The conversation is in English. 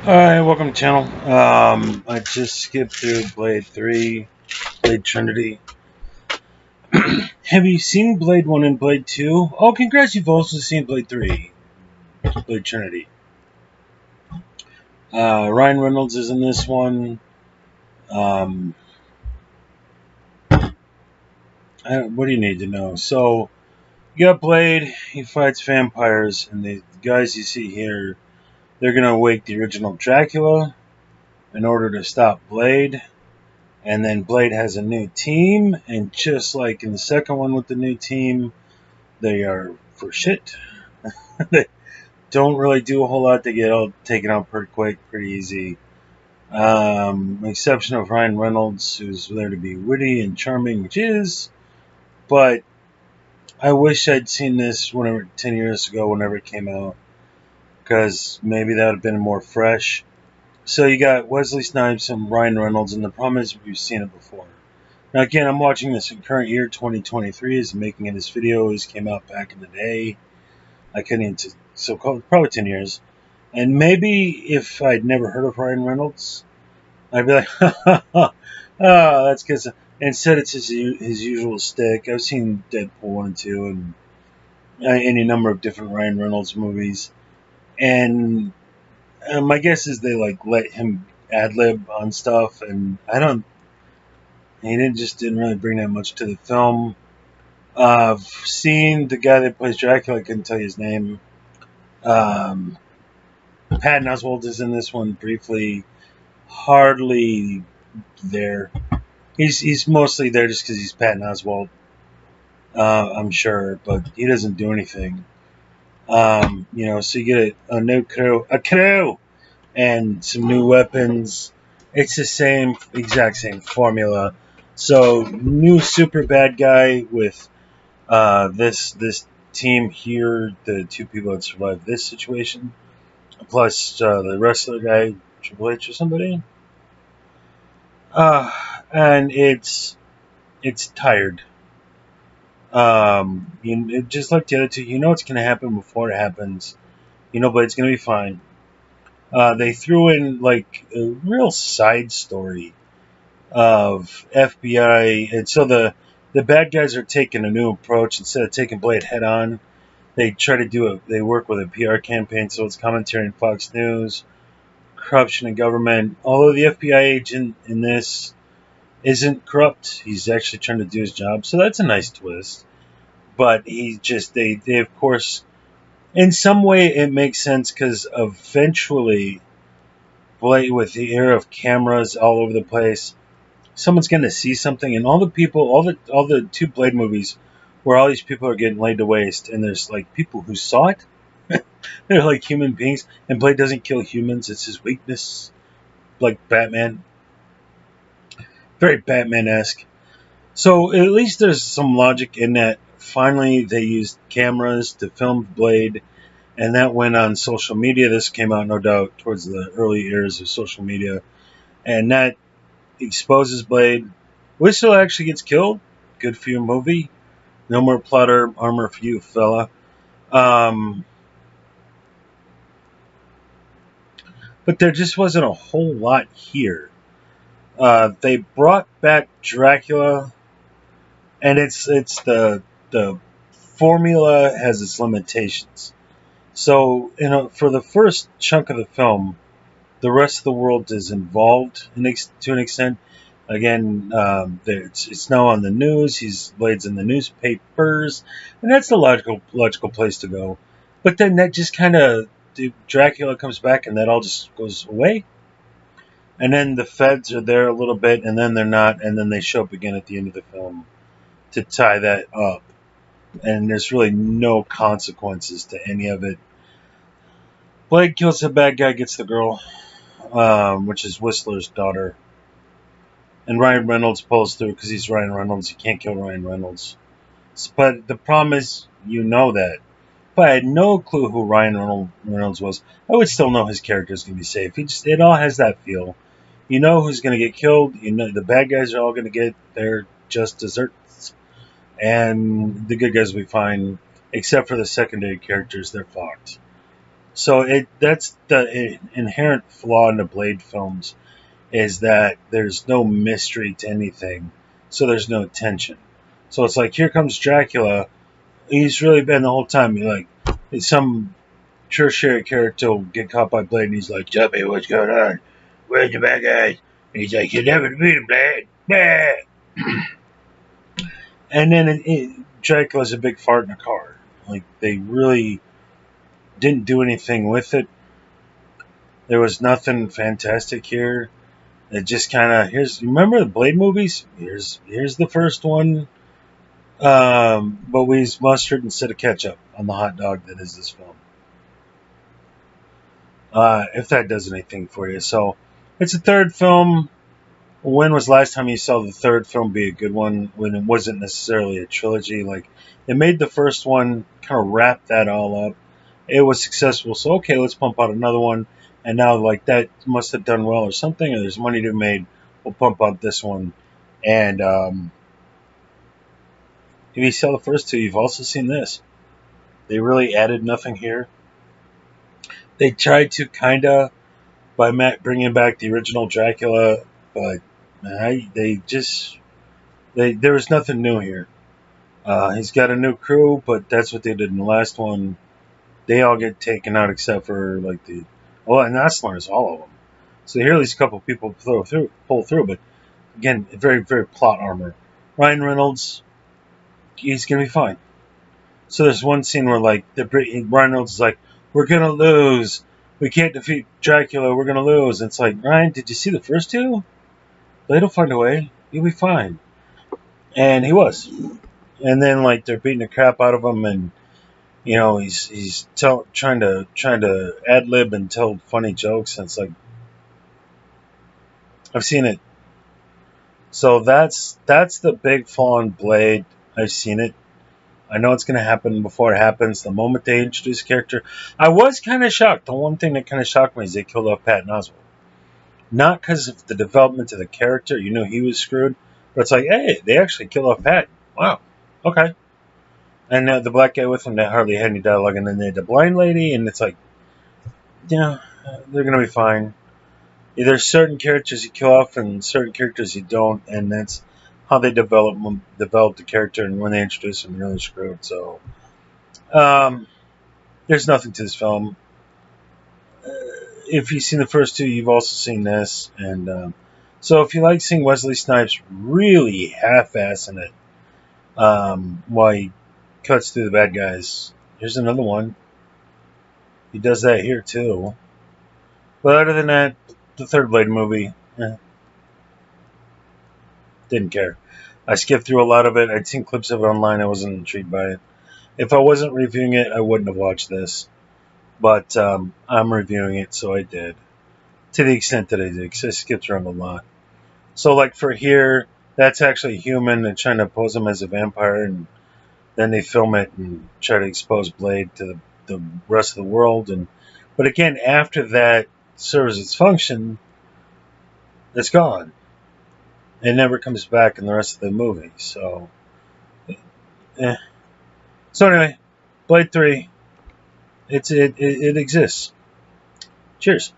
Alright, welcome to the channel. I just skipped through Blade 3, Blade Trinity. Have you seen Blade 1 and Blade 2? Oh, congrats, you've also seen Blade 3, Blade Trinity. Ryan Reynolds is in this one. What do you need to know? So, you got Blade, he fights vampires, and the guys you see here, they're going to wake the original Dracula in order to stop Blade. And then Blade has a new team, and just like in the second one with the new team, they are for shit. They don't really do a whole lot. They get all taken out pretty quick, pretty easy. Exception of Ryan Reynolds, who's there to be witty and charming, which is. But I wish I'd seen this 10 years ago, whenever it came out, because maybe that would have been more fresh. So you got Wesley Snipes and Ryan Reynolds, and the problem is we've seen it before. Now again, I'm watching this in current year 2023. Is making it this video. This came out back in the day. I couldn't even so probably 10 years. And maybe if I'd never heard of Ryan Reynolds, I'd be like, oh, that's because instead it's his usual stick. I've seen Deadpool 1 and 2 and any number of different Ryan Reynolds movies. And my guess is they like let him ad lib on stuff, and he didn't really bring that much to the film. I've seen the guy that plays Dracula. I couldn't tell you his name. Um, Patton Oswalt is in this one briefly. Hardly there. He's mostly there just because he's Patton Oswalt. I'm sure, but he doesn't do anything. So you get a new crew, and some new weapons. It's the exact same formula. So new super bad guy with this team here, the two people that survived this situation, plus the wrestler guy, Triple H or somebody. And it's tired. Just like the other two, you know what's going to happen before it happens. But it's going to be fine. They threw in like a real side story of FBI, and so the bad guys are taking a new approach. Instead of taking Blade head on, they try to do it. They work with a PR campaign, so it's commentary on Fox News, corruption in government. Although the FBI agent in this isn't corrupt, he's actually trying to do his job. So that's a nice twist. But they of course, in some way it makes sense because eventually, with the era of cameras all over the place, someone's going to see something, and all the two Blade movies, where all these people are getting laid to waste, and there's like people who saw it. They're like human beings, and Blade doesn't kill humans; it's his weakness, like Batman. Very Batman-esque. So at least there's some logic in that. Finally, they used cameras to film Blade, and that went on social media. This came out, no doubt, towards the early years of social media, and that exposes Blade. Whistler actually gets killed. Good for your movie. No more plot armor for you, fella. But there just wasn't a whole lot here. They brought back Dracula, and it's the formula has its limitations. So, for the first chunk of the film, the rest of the world is involved to an extent. Again, it's now on the news. Blade's in the newspapers, and that's the logical place to go. But then that just kind of Dracula comes back, and that all just goes away. And then the feds are there a little bit, and then they're not, and then they show up again at the end of the film to tie that up. And there's really no consequences to any of it. Blade kills the bad guy, gets the girl, which is Whistler's daughter. And Ryan Reynolds pulls through because he's Ryan Reynolds. You can't kill Ryan Reynolds. But the problem is, that. If I had no clue who Ryan Reynolds was, I would still know his character is going to be safe. It all has that feel. You know who's going to get killed. You know the bad guys are all going to get their just desserts. And the good guys will be fine, except for the secondary characters. They're fucked. So that's the inherent flaw in the Blade films, is that there's no mystery to anything, so there's no tension. So it's like, here comes Dracula. He's really been the whole time. You're like, some tertiary character will get caught by Blade, and he's like, "Tell me what's going on. Where's the bad guys?" And he's like, "You never beat him, Blade." Blah. And then Dracula's a big fart in a car. Like, they really didn't do anything with it. There was nothing fantastic here. It just kind of, remember the Blade movies? Here's the first one, but we use mustard instead of ketchup on the hot dog that is this film. If that does anything for you. So it's a third film. When was the last time you saw the third film be a good one when it wasn't necessarily a trilogy? Like, it made the first one, kind of wrap that all up. It was successful, so okay, let's pump out another one. And now, like, that must have done well or something, or there's money to be made. We'll pump out this one. And if you saw the first two, you've also seen this. They really added nothing here. They tried to kind of by bringing back the original Dracula, but there was nothing new here. He's got a new crew, but that's what they did in the last one. They all get taken out except for and Nestler's all of them. So here at least a couple of people pull through, but again, very, very plot armor. Ryan Reynolds, he's gonna be fine. So there's one scene where Ryan Reynolds is like, "We're gonna lose. We can't defeat Dracula. We're gonna lose." And it's like, Ryan, did you see the first two? They'll find a way. You'll be fine. And he was. And then they're beating the crap out of him, and he's trying to ad lib and tell funny jokes, and it's like, I've seen it. So that's the big flaw in Blade. I've seen it. I know it's going to happen before it happens. The moment they introduce a character, I was kind of shocked. The one thing that kind of shocked me is they killed off Patton Oswalt. Not because of the development of the character, he was screwed, but it's like, hey, they actually killed off Patton. Wow, okay. And the black guy with him that hardly had any dialogue, and then they had the blind lady, and it's like, yeah, they're going to be fine. There's certain characters you kill off and certain characters you don't, and that's how they develop the character, and when they introduce them, really screwed. So there's nothing to this film. If you've seen the first two, you've also seen this, and so if you like seeing Wesley Snipes really half-assing it while he cuts through the bad guys, here's another one. He does that here too. But other than that, the third Blade movie, didn't care. I skipped through a lot of it. I'd seen clips of it online. I wasn't intrigued by it. If I wasn't reviewing it, I wouldn't have watched this. But I'm reviewing it, so I did. To the extent that I did, because I skipped around a lot. So, for here, that's actually human and trying to pose him as a vampire, and then they film it and try to expose Blade to the rest of the world. But again, after that serves its function, it's gone. It never comes back in the rest of the movie. So, So anyway, Blade 3, it exists. Cheers.